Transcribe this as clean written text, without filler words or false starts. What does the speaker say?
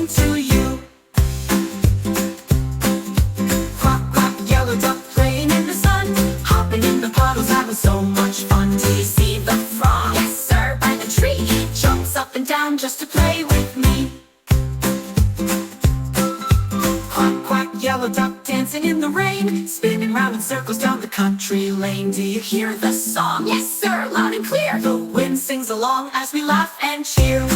sing to you. Quack, quack, yellow duck playing in the sun, hopping in the puddles, having so much fun. Do you see the frog? Yes, sir, by the tree. He jumps up and down just to play with me. Quack, quack, yellow duck dancing in the rain, spinning round in circles down the country lane. Do you hear the song? Yes, sir, loud and clear. The wind sings along as we laugh and cheer.